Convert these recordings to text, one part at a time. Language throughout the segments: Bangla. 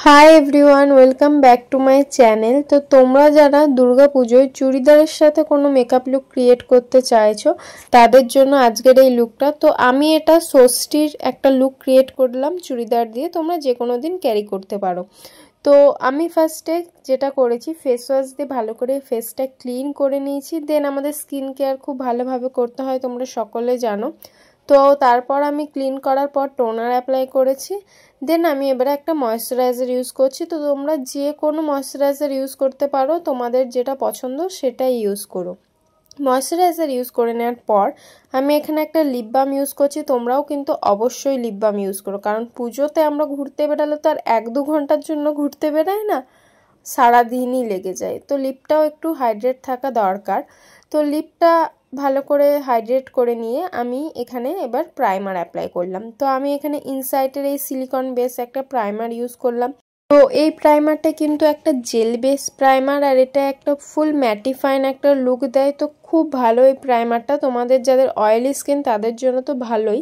Hi everyone, welcome back to my channel. তো তোমরা যারা দুর্গাপুজোয় চুড়িদারের সাথে কোনো মেকআপ লুক ক্রিয়েট করতে চাইছো তাদের জন্য আজকের এই লুকটা। তো আমি এটা ষষ্ঠীর একটা লুক ক্রিয়েট করলাম চুড়িদার দিয়ে, তোমরা যে কোনো দিন ক্যারি করতে পারো। তো আমি ফার্স্টে যেটা করেছি, ফেস ওয়াশ দিয়ে ভালো করে ফেসটা ক্লিন করে নিয়েছি। দেন আমাদের স্কিন কেয়ার খুব ভালোভাবে করতে হয়, তোমরা সকলে জানো। তো তারপর আমি ক্লিন করার পর টোনার অ্যাপ্লাই করেছি। দেন আমি এবারে একটা ময়েশ্চারাইজার ইউজ করছি। তো তোমরা যে কোনো ময়েশ্চারাইজার ইউজ করতে পারো, তোমাদের যেটা পছন্দ সেটাই ইউজ করো। ময়েশ্চারাইজার ইউজ করে নেওয়ার পর আমি এখানে একটা লিপ বাম ইউজ করছি। তোমরাও কিন্তু অবশ্যই লিপ বাম ইউজ করো, কারণ পুজোতে আমরা ঘুরতে বেরালে তো আর 1-2 ঘন্টার জন্য ঘুরতে বেরাই না, সারাদিনই লেগে যায়। তো লিপটাও একটু হাইড্রেট থাকা দরকার। তো লিপটা ভালো করে হাইড্রেট করে নিয়ে আমি এখানে এবার প্রাইমার অ্যাপ্লাই করলাম। তো আমি এখানে ইনসাইটের এই সিলিকন বেস একটা প্রাইমার ইউজ করলাম। তো এই প্রাইমারটা কিন্তু একটা জেল বেস প্রাইমার, আর এটা একটা ফুল ম্যাটিফাইন একটা লুক দেয়। তো খুব ভালো এই প্রাইমারটা, তোমাদের যাদের অয়েলি স্কিন তাদের জন্য তো ভালোই,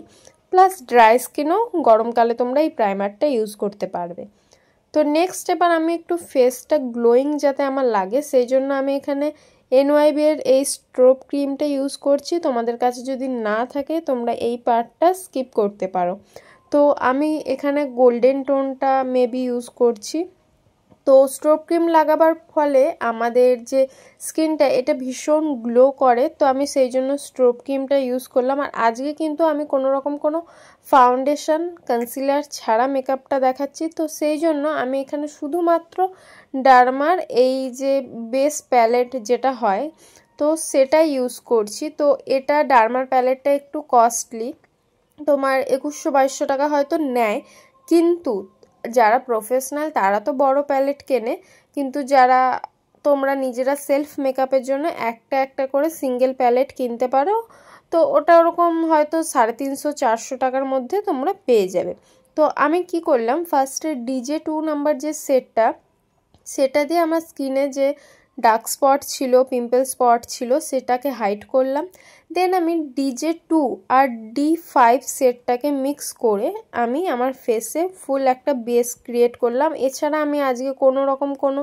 প্লাস ড্রাই স্কিনও গরমকালে তোমরা এই প্রাইমারটা ইউজ করতে পারবে। তো নেক্সট এবার আমি একটু ফেসটা গ্লোয়িং যাতে আমার লাগে, সেই জন্য আমি এখানে এনওয়াইবি এর এই স্ট্রোব ক্রিমটা ইউজ করছি। তোমাদের কাছে যদি না থাকে তোমরা এই পার্টটা স্কিপ করতে পারো। তো আমি এখানে গোল্ডেন টোনটা মেবি ইউজ করছি। তো স্ট্রোব ক্রিম লাগাবার ফলে আমাদের যে স্কিনটা এটা ভীষণ গ্লো করে, তো আমি সেই জন্য স্ট্রোব ক্রিমটা ইউজ করলাম। আর আজকে কিন্তু আমি কোনো রকম কোনো ফাউন্ডেশন কনসিলার ছাড়া মেকআপটা দেখাচ্ছি। তো সেই জন্য আমি এখানে শুধুমাত্র ডার্মার এই যে বেস প্যালেট যেটা হয় তো সেটা ইউজ করছি। তো এটা ডার্মার প্যালেটটা একটু কস্টলি, তোমার 2100-2200 টাকা হয়তো নেয়, কিন্তু যারা প্রফেশনাল তারা তো বড় প্যালেট কেনে, কিন্তু যারা তোমরা নিজেরা সেলফ মেকআপের জন্য একটা একটা করে সিঙ্গেল প্যালেট কিনতে পারো। তো ওটা ওরকম হয়তো 350-400 টাকার মধ্যে তোমরা পেয়ে যাবে। তো আমি কি করলাম, ফার্স্টে DJ2 নাম্বার যে সেটা দিয়ে আমার স্কিনে যে ডার্ক স্পট ছিল, পিম্পল স্পট ছিল, সেটাকে হাইড করলাম। দেন আমি DJ2 আর D5 সেটটাকে মিক্স করে আমি আমার ফেসে ফুল একটা বেস ক্রিয়েট করলাম। এছাড়া আমি আজকে কোনো রকম কোনো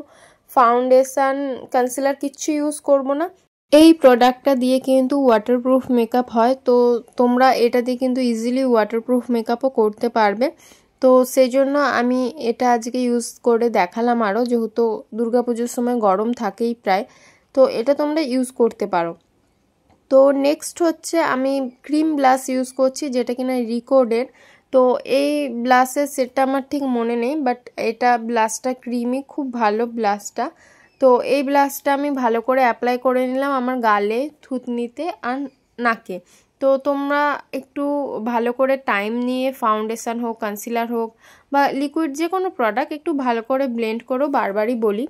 ফাউন্ডেশন কনসিলার কিচ্ছু ইউজ করব না। এই প্রোডাক্টটা দিয়ে কিন্তু ওয়াটারপ্রুফ মেকআপ হয়, তো তোমরা এটা দিয়ে কিন্তু ইজিলি ওয়াটারপ্রুফ মেকআপও করতে পারবে। তো সেই জন্য আমি এটা আজকে ইউজ করে দেখালাম আরও, যেহেতু দুর্গাপুজোর সময় গরম থাকেই প্রায়, তো এটা তোমরা ইউজ করতে পারো। তো নেক্সট হচ্ছে আমি ক্রিম ব্লাশ ইউজ করছি, যেটা কিনা রিকোডের। তো এই ব্লাশের সেটটা আমার ঠিক মনে নেই, বাট এটা ব্লাশটা ক্রিমি, খুব ভালো ব্লাশটা। তো এই ব্লাশটা আমি ভালো করে অ্যাপ্লাই করে নিলাম আমার গালে, থুতনিতে আর নাকে। তো তোমরা একটু ভালো করে টাইম নিয়ে ফাউন্ডেশন হোক, কনসিলার হোক বা লিকুইড যে কোনো প্রোডাক্ট একটু ভালো করে ব্লেন্ড করো, বারবারই বলি।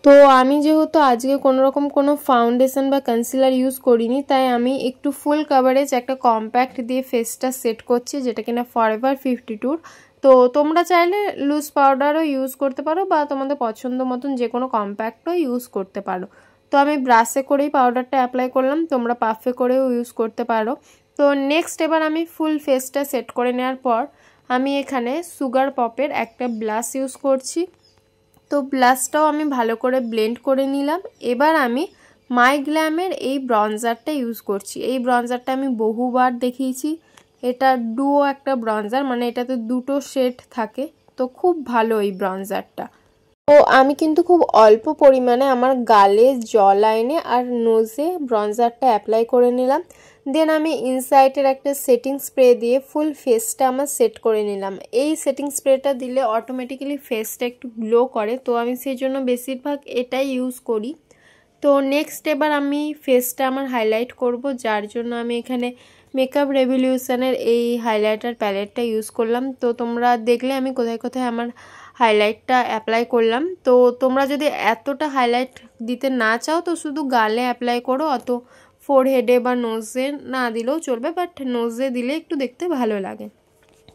তো আমি যেহেতু আজকে কোনো রকম কোনো ফাউন্ডেশন বা কনসিলার ইউজ করিনি, তাই আমি একটু ফুল কাভারেজ একটা কম্প্যাক্ট দিয়ে ফেসটা সেট করছি, যেটা কিনা ফরএভার 52। তো তোমরা চাইলে লুজ পাউডারও ইউজ করতে পারো বা তোমাদের পছন্দ মতন যে কোনো কম্প্যাক্টও ইউজ করতে পারো। তো আমি ব্রাশে করেই পাউডারটা অ্যাপ্লাই করলাম, তোমরা পাফে করেও ইউজ করতে পারো। তো নেক্সট এবার আমি ফুল ফেসটা সেট করে নেওয়ার পর আমি এখানে সুগার পপের একটা ব্লাশ ইউজ করছি। তো ব্লাশটাও আমি ভালো করে ব্লেন্ড করে নিলাম। এবার আমি মাই গ্ল্যামের এই ব্রঞ্জারটা ইউজ করছি। এই ব্রঞ্জারটা আমি বহুবার দেখিয়েছি, এটা ডুও একটা ব্রঞ্জার, মানে এটাতে দুটো শেড থাকে, তো খুব ভালো এই ব্রঞ্জারটা। তো আমি কিন্তু খুব অল্প পরিমাণে আমার গালে, জ লাইনে আর নোজে ব্রঞ্জারটা অ্যাপ্লাই করে নিলাম। দেন আমি ইনসাইটের একটা সেটিং স্প্রে দিয়ে ফুল ফেসটা আমার সেট করে নিলাম। এই সেটিং স্প্রেটা দিলে অটোমেটিক্যালি ফেসটা একটু গ্লো করে, তো আমি সেই জন্য বেশিরভাগ এটাই ইউজ করি। তো নেক্সট এবার আমি ফেসটা আমার হাইলাইট করব, যার জন্য আমি এখানে মেকআপ রেভলিউশনের এই হাইলাইটার প্যালেটটা ইউজ করলাম। তো তোমরা দেখলে আমি কোথায় কোথায় আমার হাইলাইটটা অ্যাপ্লাই করলাম। তো তোমরা যদি এতটা হাইলাইট দিতে না চাও তো শুধু গালে অ্যাপ্লাই করো, অত ফোরহেডে বা নোজে না দিলেও চলবে, বাট নোজে দিলে একটু দেখতে ভালো লাগে।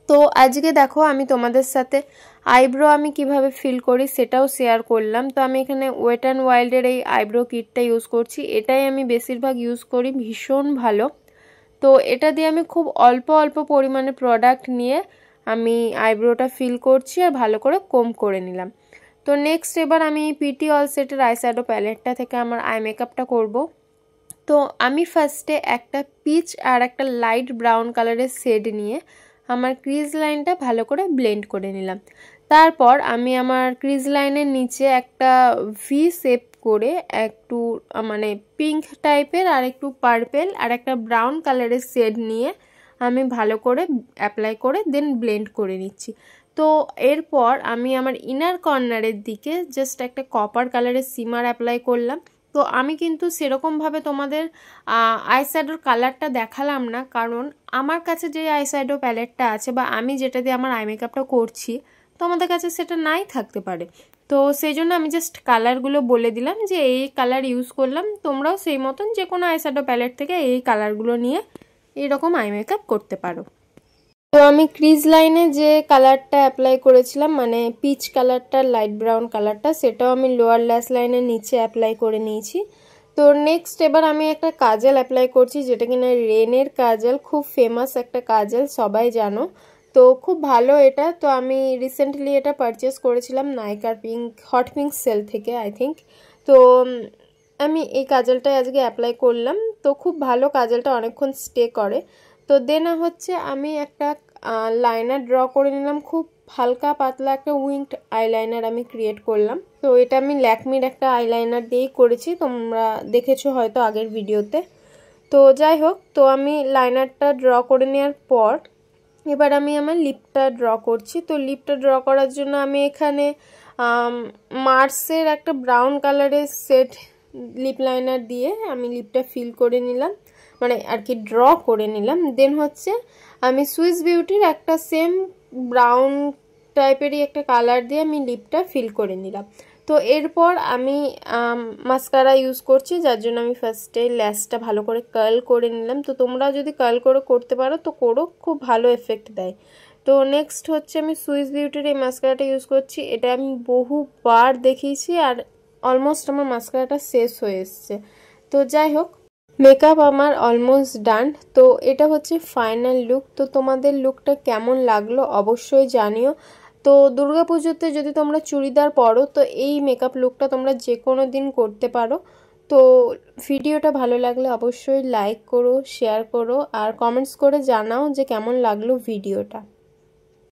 তো আজকে দেখো আমি তোমাদের সাথে আইব্রো আমি কিভাবে ফিল করি সেটাও শেয়ার করলাম। তো আমি এখানে ওয়েট অ্যান্ড ওয়াইল্ডের এই আইব্রো কিটটা ইউজ করছি, এটাই আমি বেশিরভাগ ইউজ করি, ভীষণ ভালো। তো এটা দিয়ে আমি খুব অল্প অল্প পরিমাণে প্রোডাক্ট নিয়ে আমি আইব্রোটা ফিল করছি আর ভালো করে কোম করে নিলাম। তো নেক্সট এবার আমি পিটি অল সেটের আই শ্যাডো প্যালেটটা থেকে আমার আই মেকআপটা করব। তো আমি ফার্স্টে একটা পিচ আর একটা লাইট ব্রাউন কালারের শেড নিয়ে আমার ক্রিজ লাইনটা ভালো করে ব্লেন্ড করে নিলাম। তারপর আমি আমার ক্রিজ লাইনের নিচে একটা ভি শেপ করে একটু মানে পিঙ্ক টাইপের আর একটু পার্পেল আর একটা ব্রাউন কালারের শেড নিয়ে আমি ভালো করে অ্যাপ্লাই করে দেন ব্লেন্ড করে নিচ্ছি। তো এরপর আমি আমার ইনার কর্নারের দিকে জাস্ট একটা কপার কালারের সিমার অ্যাপ্লাই করলাম। তো আমি কিন্তু সেরকমভাবে তোমাদের আইশ্যাডোর কালারটা দেখালাম না, কারণ আমার কাছে যে আইশ্যাডো প্যালেটটা আছে বা আমি যেটা দিয়ে আমার আই মেকআপটা করছি তোমাদের কাছে সেটা নাই থাকতে পারে। তো সেই জন্য আমি জাস্ট কালারগুলো বলে দিলাম যে এই কালার ইউজ করলাম, তোমরাও সেই মতন যে কোনো আইশ্যাডো প্যালেট থেকে এই কালারগুলো নিয়ে এইরকম আই মেকআপ করতে পারো। তো আমি ক্রিজ লাইনে যে কালারটা অ্যাপ্লাই করেছিলাম মানে পিচ কালারটা লাইট ব্রাউন কালারটা, সেটাও আমি লোয়ার ল্যাশ লাইনের নিচে অ্যাপ্লাই করে নিয়েছি। তো নেক্সট এবার আমি একটা কাজল অ্যাপ্লাই করছি, যেটা কিনা রেনের কাজল, খুব ফেমাস একটা কাজল, সবাই জানো। তো খুব ভালো এটা। তো আমি রিসেন্টলি এটা পারচেস করেছিলাম নাইকার হট পিঙ্ক সেল থেকে আই থিঙ্ক। তো আমি এই কাজলটাই আজকে অ্যাপ্লাই করলাম। তো খুব ভালো কাজলটা, অনেকক্ষণ স্টে করে। তো দেন হচ্ছে আমি একটা লাইনার ড্র করে নিলাম, খুব হালকা পাতলা একটা উইংড আইলাইনার আমি ক্রিয়েট করলাম। তো এটা আমি ল্যাকমির একটা আইলাইনার দিয়েই করেছি, তোমরা দেখেছো হয়তো আগের ভিডিওতে। তো যাই হোক, তো আমি লাইনারটা ড্র করে নেওয়ার পর এবার আমি আমার লিপটা ড্র করছি। তো লিপটা ড্র করার জন্য আমি এখানে মার্সের একটা ব্রাউন কালারের সেট লিপ লাইনার দিয়ে আমি লিপটা ফিল করে নিলাম, মানে আর কি ড্র করে নিলাম। দেন হচ্ছে আমি সুইস বিউটির একটা সেম ব্রাউন টাইপেরই একটা কালার দিয়ে আমি লিপটা ফিল করে নিলাম। তো এরপর আমি মাস্কারা ইউজ করছি, যার জন্য আমি ফার্স্টে ল্যাশটা ভালো করে কার্ল করে নিলাম। তো তোমরা যদি কার্ল করে করতে পারো তো করো, খুব ভালো এফেক্ট দেয়। তো নেক্সট হচ্ছে আমি সুইস বিউটির এই মাস্কারাটা ইউজ করছি, এটা আমি বহুবার দেখিয়েছি আর অলমোস্ট আমার মাস্কারাটা শেষ হয়ে এসছে। তো যাই হোক, মেকআপ আমার অলমোস্ট ডান। তো এটা হচ্ছে ফাইনাল লুক। তো তোমাদের লুকটা কেমন লাগলো অবশ্যই জানিও। তো দুর্গাপুজোতে যদি তোমরা চুড়িদার পরো তো এই মেকআপ লুকটা তোমরা যে কোনো দিন করতে পারো। তো ভিডিওটা ভালো লাগলে অবশ্যই লাইক করো, শেয়ার করো আর কমেন্টস করে জানাও যে কেমন লাগলো ভিডিওটা।